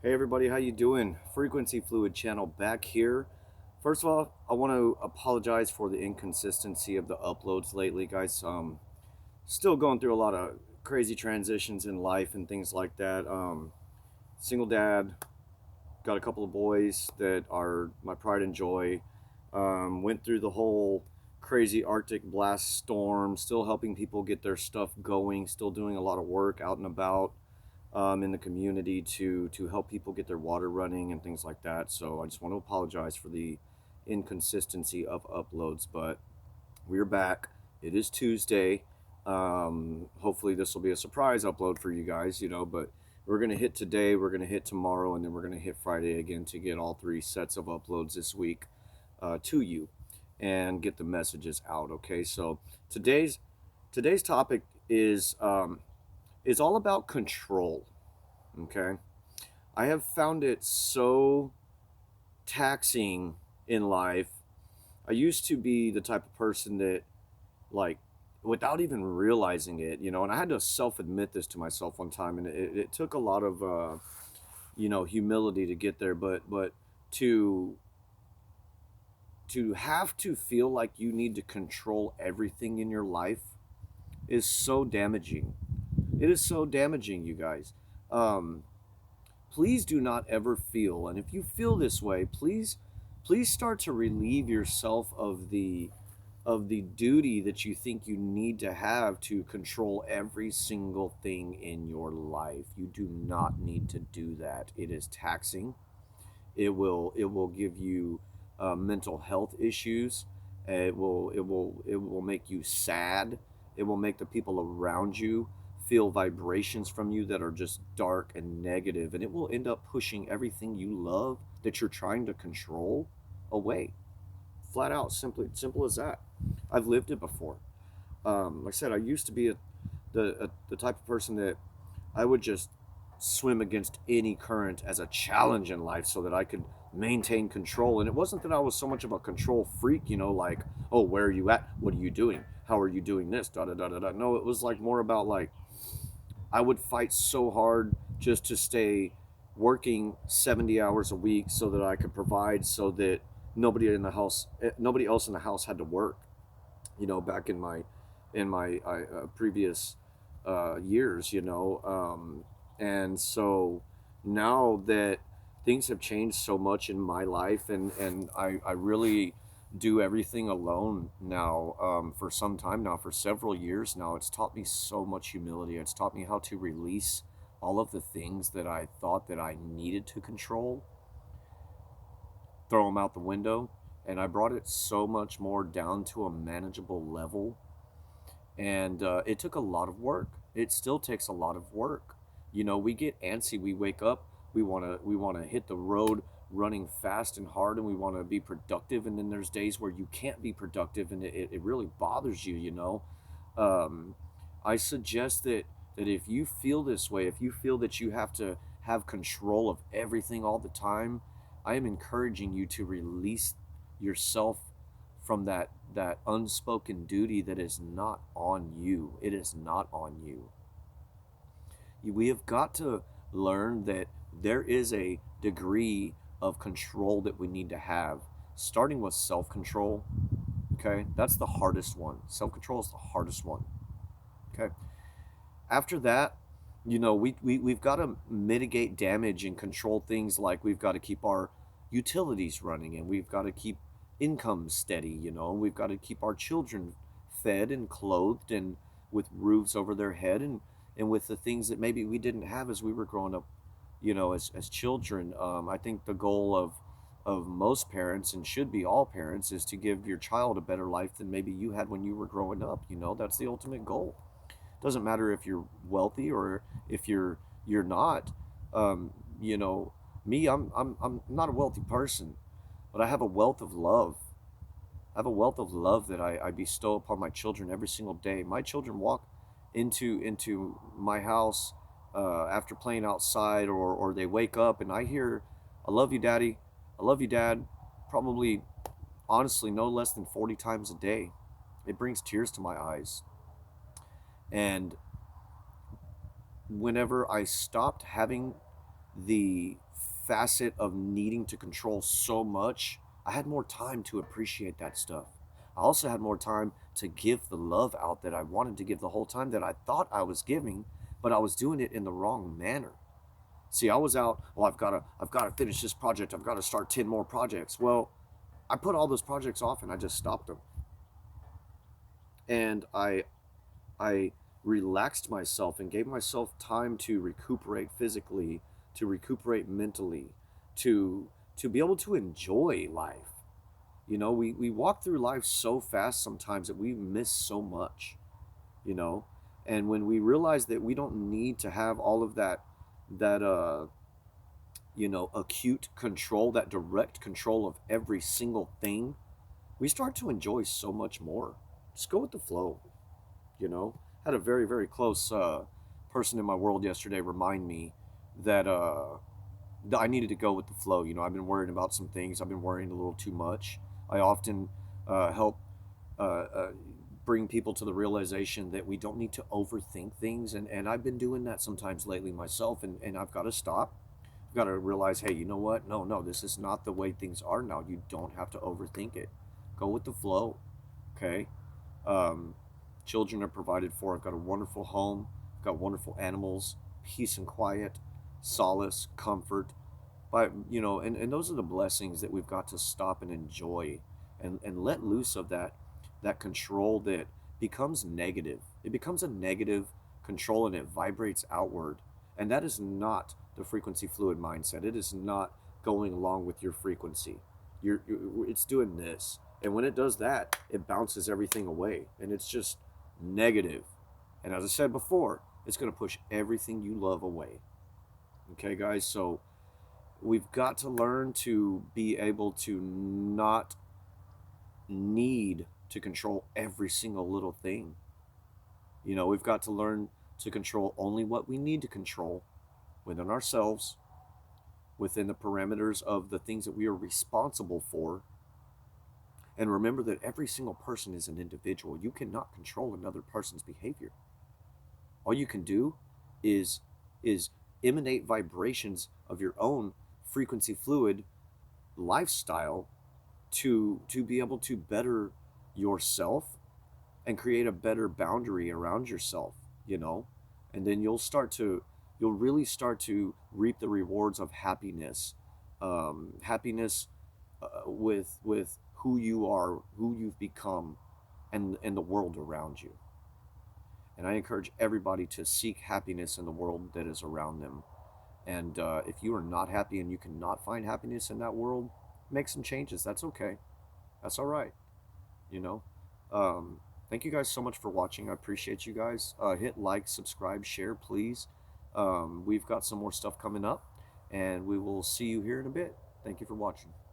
Hey everybody, how you doing? Frequency Fluid Channel back here. First of all, I want to apologize for the inconsistency of the uploads lately, guys. Still going through a lot of crazy transitions in life and things like that. Single dad, got a couple of boys that are my pride and joy. Went through the whole crazy Arctic blast storm, still helping people get their stuff going, still doing a lot of work out and about in the community to help people get their water running and things like that. So I just want to apologize for the inconsistency of uploads, but we're back. It is Tuesday. Hopefully this will be a surprise upload for you guys, but we're going to hit today, we're going to hit tomorrow, and then we're going to hit Friday again to get all three sets of uploads this week to you and get the messages out. Okay, so today's topic is all about control. Okay, I have found it so taxing in life. I used to be the type of person that, like, without even realizing it, and I had to self admit this to myself one time, and it took a lot of, humility to get there, but to have to feel like you need to control everything in your life is so damaging. It is so damaging, you guys. Um, please do not ever feel, and if you feel this way, please start to relieve yourself of the duty that you think you need to have to control every single thing in your life. You do not need to do that. It is taxing. It will give you mental health issues. It will make you sad. It will make the people around you feel vibrations from you that are just dark and negative, and it will end up pushing everything you love that you're trying to control away. Flat out, simply simple as that. I've lived it before. Like I said, I used to be the type of person that I would just swim against any current as a challenge in life so that I could maintain control. And it wasn't that I was so much of a control freak, like, oh, where are you at? What are you doing? How are you doing this? Da da da da da. No, it was like more about, like, I would fight so hard just to stay working 70 hours a week so that I could provide, so that nobody else in the house had to work. Back in my previous years, and so now that things have changed so much in my life, and I really do everything alone now, for some time now, for several years now. It's taught me so much humility. It's taught me how to release all of the things that I thought that I needed to control, throw them out the window, and I brought it so much more down to a manageable level. And it took a lot of work. It still takes a lot of work. We get antsy. We wake up. We want to hit the road running fast and hard, and we want to be productive. And then there's days where you can't be productive, and it really bothers you. Um, I suggest that if you feel this way, if you feel that you have to have control of everything all the time, I am encouraging you to release yourself from that unspoken duty that is not on you. It is not on you. We have got to learn that there is a degree of control that we need to have, starting with self-control. Okay, that's the hardest one. Self-control is the hardest one. Okay, after that, we've got to mitigate damage and control things, like we've got to keep our utilities running, and we've got to keep income steady, we've got to keep our children fed and clothed and with roofs over their head, and with the things that maybe we didn't have as we were growing up, as children. I think the goal of most parents, and should be all parents, is to give your child a better life than maybe you had when you were growing up. That's the ultimate goal. Doesn't matter if you're wealthy or if you're not. Um, you know, Me, I'm not a wealthy person, but I have a wealth of love. I have a wealth of love that I bestow upon my children every single day. My children walk into my house after playing outside, or they wake up and I hear, "I love you, Daddy. I love you, Dad." Probably, honestly, no less than 40 times a day. It brings tears to my eyes. And whenever I stopped having the facet of needing to control so much, I had more time to appreciate that stuff. I also had more time to give the love out that I wanted to give the whole time, that I thought I was giving, but I was doing it in the wrong manner. See, I was out, well, I've got to finish this project. I've got to start 10 more projects. Well, I put all those projects off and I just stopped them. And I relaxed myself and gave myself time to recuperate physically, to recuperate mentally, to be able to enjoy life. You know, we walk through life so fast sometimes that we miss so much, you know. And when we realize that we don't need to have all of that acute control, that direct control of every single thing, we start to enjoy so much more. Just go with the flow, you know. Had a very, very close person in my world yesterday remind me that I needed to go with the flow. You know, I've been worrying about some things. I've been worrying a little too much. I often help uh, uh, bring people to the realization that we don't need to overthink things. And I've been doing that sometimes lately myself. And I've got to stop. I've got to realize, hey, you know what? No, no, this is not the way things are now. You don't have to overthink it. Go with the flow. Okay. Um, Children are provided for. I've got a wonderful home. I've got wonderful animals, peace and quiet, solace, comfort. But and those are the blessings that we've got to stop and enjoy, and let loose of that control that becomes negative. It becomes a negative control and it vibrates outward. And that is not the frequency fluid mindset. It is not going along with your frequency. It's doing this. And when it does that, it bounces everything away. And it's just negative. And as I said before, it's going to push everything you love away. Okay, guys? So we've got to learn to be able to not need to control every single little thing. You know, we've got to learn to control only what we need to control within ourselves, within the parameters of the things that we are responsible for. And remember that every single person is an individual. You cannot control another person's behavior. All you can do is is emanate vibrations of your own frequency fluid lifestyle to be able to better yourself and create a better boundary around yourself, you know. And then you'll really start to reap the rewards of happiness, happiness with who you are, who you've become, and the world around you. And I encourage everybody to seek happiness in the world that is around them. And if you are not happy and you cannot find happiness in that world, make some changes. That's okay. That's all right. You know. Thank you guys so much for watching. I appreciate you guys. Hit like, subscribe, share, please. We've got some more stuff coming up, and we will see you here in a bit. Thank you for watching.